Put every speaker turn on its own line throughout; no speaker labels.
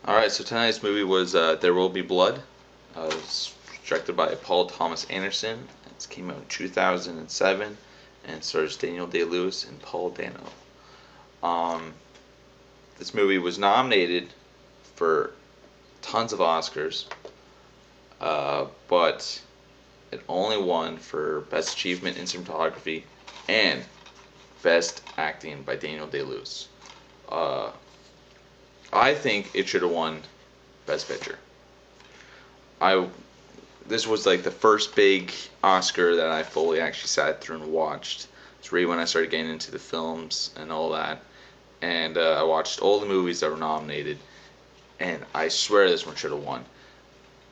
Alright, so tonight's movie was There Will Be Blood. It's directed by Paul Thomas Anderson. It came out in 2007 and stars Daniel Day-Lewis and Paul Dano. Um, this movie was nominated for tons of Oscars, but it only won for Best Achievement in Cinematography and Best Acting by Daniel Day-Lewis. Uh, I think it should have won Best Picture. I This was like the first big Oscar that I fully actually sat through and watched. It's really when I started getting into the films and all that, and I watched all the movies that were nominated, and I swear this one should have won.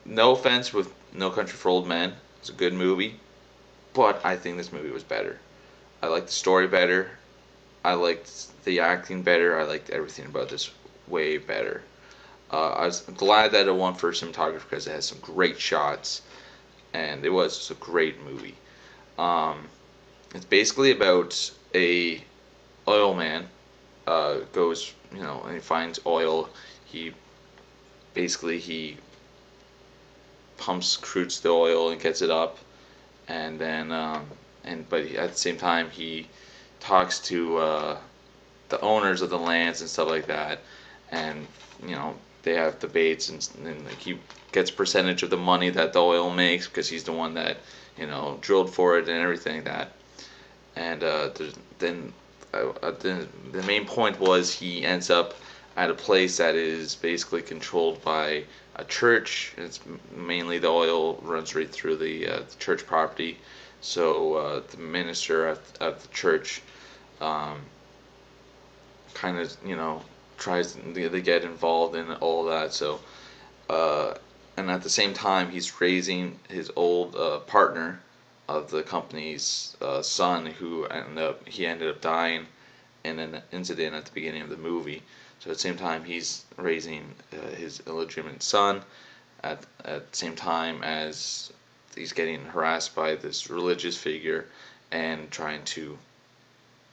No offense with No Country for Old Men, it's a good movie, but I think this movie was better. I liked the story better. I liked the acting better. I liked everything about this way better. I was glad that it won for cinematography because it has some great shots, and it was just a great movie. Um, it's basically about a oil man goes, and he finds oil. He he pumps crudes the oil and gets it up, and then but at the same time he talks to the owners of the lands and stuff like that, and you know they have debates, and like he gets a percentage of the money that the oil makes because he's the one that drilled for it and everything like that. And the main point was he ends up at a place that is basically controlled by a church. It's mainly the runs right through the church property. So the minister at the church um, kind of tries to get involved in all that. So and at the same time he's raising his old partner of the company's son, who ended up dying in an incident at the beginning of the movie. So at the same time he's raising his illegitimate son at the same time as he's getting harassed by this religious figure and trying to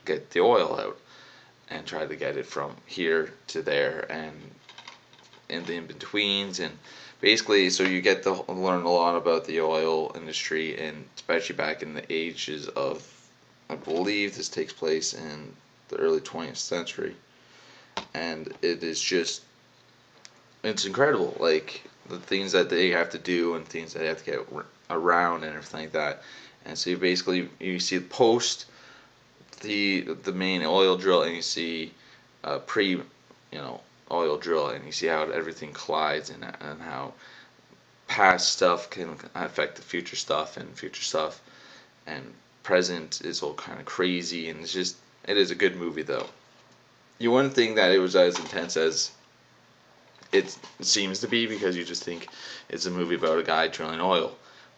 get the oil out and try to get it from here to there and in the in-betweens. And basically so you get to learn a lot about the oil industry, and especially back in the ages of, I believe this takes place in the early 20th century, and it's incredible, like the things that they have to do and things that they have to get around and everything like that. And so you see post the main oil drill, and you see pre oil drill, and you see how everything collides, and how past stuff can affect the future stuff, and future stuff and present is all kind of crazy. And it is a good movie though. You wouldn't think that it was as intense as it seems to be, because you just think it's a movie about a guy drilling oil,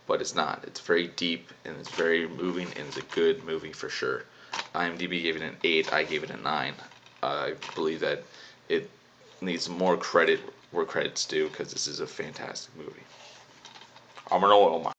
but it's not. It's very deep and it's very moving, and it's a good movie for sure. IMDB gave it an 8. I gave it a 9. I believe that it needs more credit where credit's due, because this is a fantastic movie. I'm an oil man.